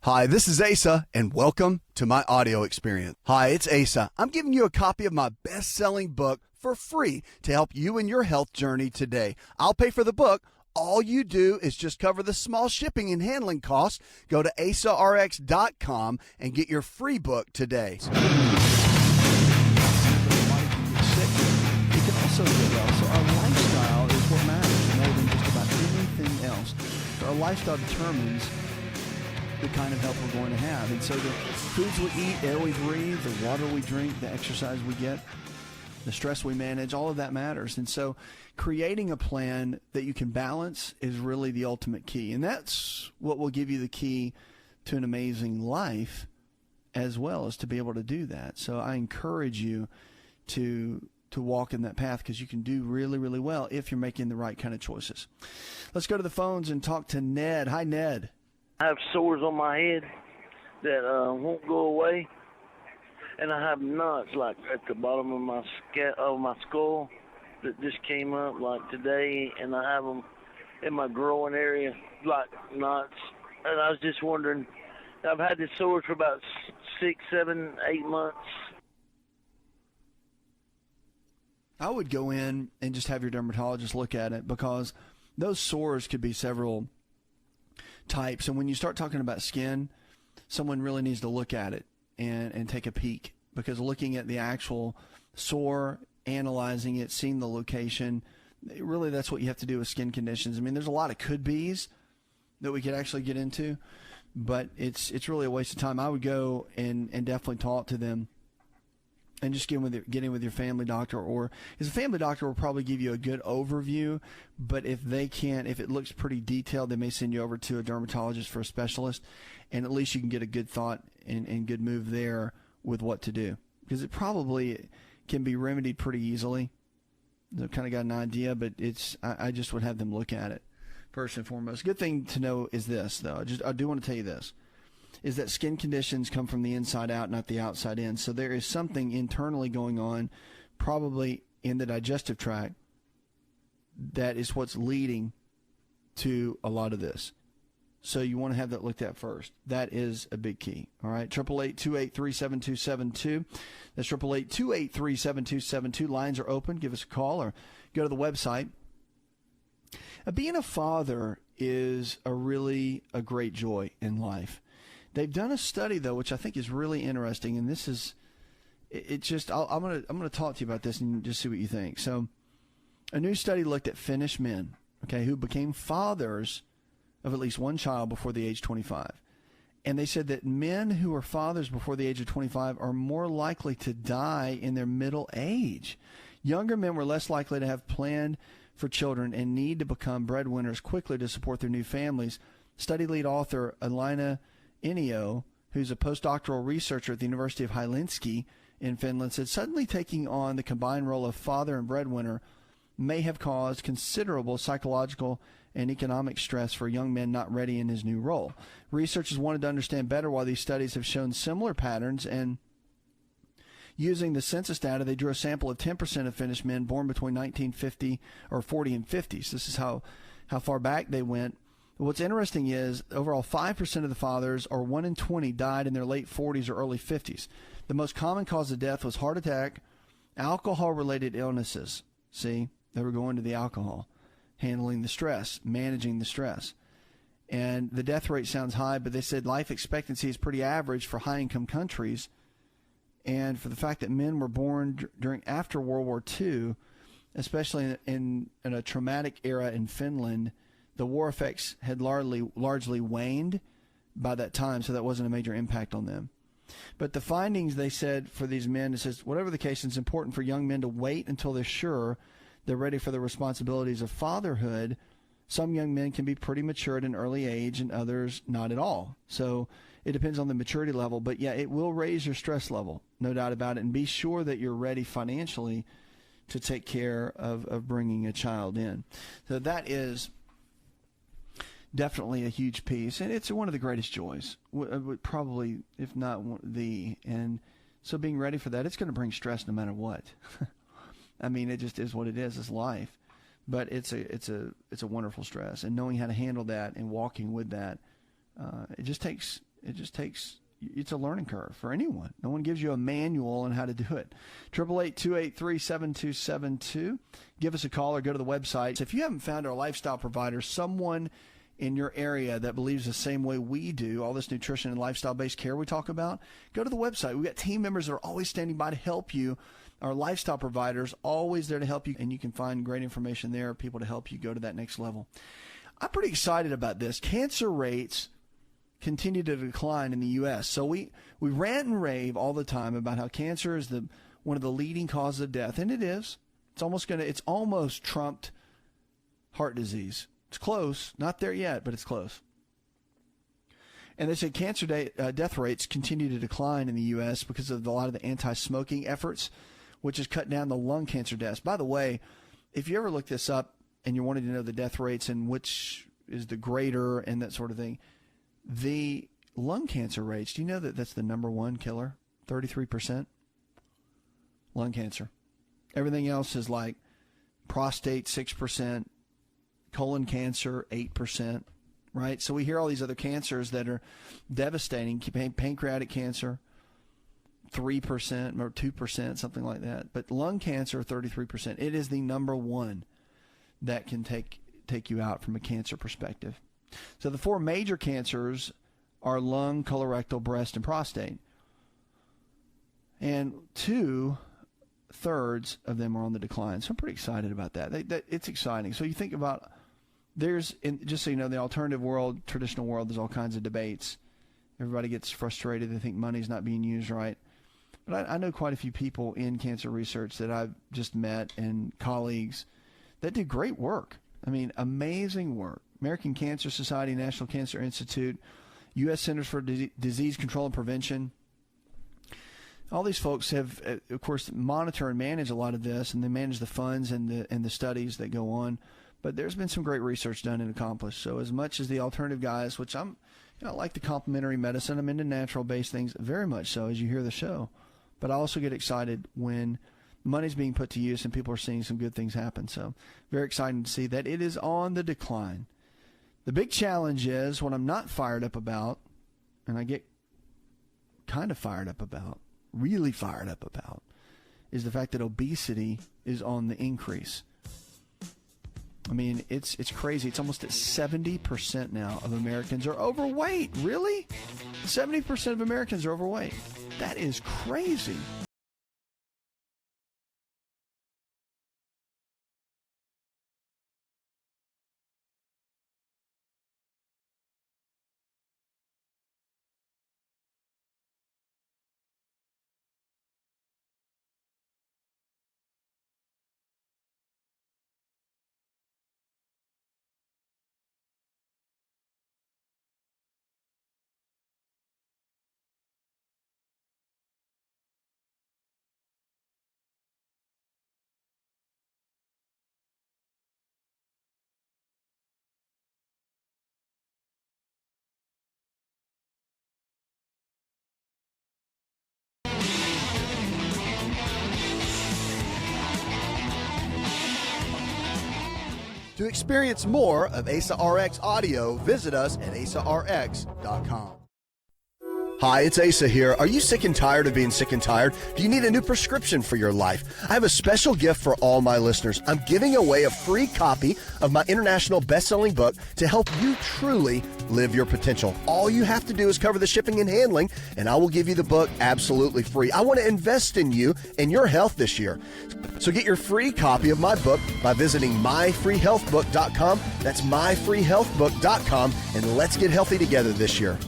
Hi, this is Asa, and welcome to my audio experience. Hi, it's Asa. I'm giving you a copy of my best-selling book for free to help you in your health journey today. I'll pay for the book. All you do is just cover the small shipping and handling costs. Go to asarx.com and get your free book today. It can also get well. So our lifestyle is what matters more than just about anything else. So our lifestyle determines the kind of health we're going to have. And so the foods we eat, air we breathe, the water we drink, the exercise we get, the stress we manage, all of that matters. And so creating a plan that you can balance is really the ultimate key. And that's what will give you the key to an amazing life, as well as to be able to do that. So I encourage you to walk in that path, because you can do really, really well if you're making the right kind of choices. Let's go to the phones and talk to Ned. Hi, Ned. I have sores on my head that won't go away, and I have knots like at the bottom of my skull that just came up like today, and I have them in my groin area like knots. And I was just wondering, I've had this sores for about 6, 7, 8 months. I would go in and just have your dermatologist look at it, because those sores could be several types. And when you start talking about skin, someone really needs to look at it and take a peek, because looking at the actual sore, analyzing it, seeing the location, really that's what you have to do with skin conditions. I mean, there's a lot of could-bes that we could actually get into, but it's really a waste of time. I would go and definitely talk to them and just get in with your family doctor, or his family doctor will probably give you a good overview. But if they can't, if it looks pretty detailed, they may send you over to a dermatologist for a specialist, and at least you can get a good thought and good move there with what to do, because it probably can be remedied pretty easily. They've kind of got an idea, but I just would have them look at it first and foremost. Good thing to know is this, though. I do want to tell you this, is that skin conditions come from the inside out, not the outside in. So there is something internally going on, probably in the digestive tract, that is what's leading to a lot of this. So you want to have that looked at first. That is a big key. All right, 888-283-7272. That's 888-283-7272. Lines are open. Give us a call or go to the website. Being a father is a great joy in life. They've done a study, though, which I think is really interesting, and this is, I'm gonna talk to you about this and just see what you think. So, a new study looked at Finnish men, who became fathers of at least one child before the age 25, and they said that men who are fathers before the age of 25 are more likely to die in their middle age. Younger men were less likely to have planned for children and need to become breadwinners quickly to support their new families. Study lead author Elina Inio, who's a postdoctoral researcher at the University of Helsinki in Finland, said suddenly taking on the combined role of father and breadwinner may have caused considerable psychological and economic stress for young men not ready in his new role. Researchers wanted to understand better why these studies have shown similar patterns, and using the census data, they drew a sample of 10% of Finnish men born between 1940 and 50s. This is how far back they went. What's interesting is overall 5% of the fathers, or 1 in 20, died in their late 40s or early 50s. The most common cause of death was heart attack, alcohol-related illnesses. See, they were going to the alcohol, handling the stress, managing the stress. And the death rate sounds high, but they said life expectancy is pretty average for high-income countries. And for the fact that men were born after World War II, especially in a traumatic era in Finland, the war effects had largely waned by that time, so that wasn't a major impact on them. But the findings, they said, for these men, it says, whatever the case, it's important for young men to wait until they're sure they're ready for the responsibilities of fatherhood. Some young men can be pretty mature at an early age, and others not at all. So it depends on the maturity level. But, yeah, it will raise your stress level, no doubt about it. And be sure that you're ready financially to take care of bringing a child in. So that is definitely a huge piece, and it's one of the greatest joys, probably, if not the. And so being ready for that, it's going to bring stress no matter what. I mean, it just is what it is. It's life, but it's a wonderful stress, and knowing how to handle that and walking with that, it just takes It just takes, it's a learning curve for anyone. No one gives you a manual on how to do it. 888-283-7272. Give us a call or go to the website. If you haven't found our lifestyle provider, someone in your area that believes the same way we do, all this nutrition and lifestyle-based care we talk about, go to the website. We've got team members that are always standing by to help you. Our lifestyle providers always there to help you, and you can find great information there, people to help you go to that next level. I'm pretty excited about this. Cancer rates continue to decline in the U.S. So we rant and rave all the time about how cancer is one of the leading causes of death, and it is. It's almost trumped heart disease. It's close, not there yet, but it's close. And they say cancer death rates continue to decline in the U.S. because of a lot of the anti-smoking efforts, which has cut down the lung cancer deaths. By the way, if you ever look this up and you're wanting to know the death rates and which is the greater and that sort of thing, the lung cancer rates, do you know that that's the number one killer? 33%? Lung cancer. Everything else is like prostate, 6%, colon cancer, 8%, right? So we hear all these other cancers that are devastating. Pancreatic cancer, 3% or 2%, something like that. But lung cancer, 33%. It is the number one that can take you out from a cancer perspective. So the four major cancers are lung, colorectal, breast, and prostate. And 2/3 of them are on the decline. So I'm pretty excited about that. It's exciting. So you think about, just so you know, the alternative world, traditional world, there's all kinds of debates. Everybody gets frustrated. They think money's not being used right. But I know quite a few people in cancer research that I've just met and colleagues that do great work. I mean, amazing work. American Cancer Society, National Cancer Institute, U.S. Centers for Disease Control and Prevention. All these folks have, of course, monitor and manage a lot of this, and they manage the funds and the studies that go on. But there's been some great research done and accomplished. So as much as the alternative guys, which I like the complementary medicine, I'm into natural-based things very much so, as you hear the show. But I also get excited when money's being put to use and people are seeing some good things happen. So very exciting to see that it is on the decline. The big challenge is what I'm not fired up about, and I get kind of fired up about, really fired up about, is the fact that obesity is on the increase. I mean, it's crazy. It's almost at 70% now of Americans are overweight. Really? 70% of Americans are overweight. That is crazy. To experience more of Asa RX audio, visit us at asarx.com. Hi, it's Asa here. Are you sick and tired of being sick and tired? Do you need a new prescription for your life? I have a special gift for all my listeners. I'm giving away a free copy of my international best-selling book to help you truly live your potential. All you have to do is cover the shipping and handling, and I will give you the book absolutely free. I want to invest in you and your health this year. So get your free copy of my book by visiting myfreehealthbook.com. That's myfreehealthbook.com, and let's get healthy together this year.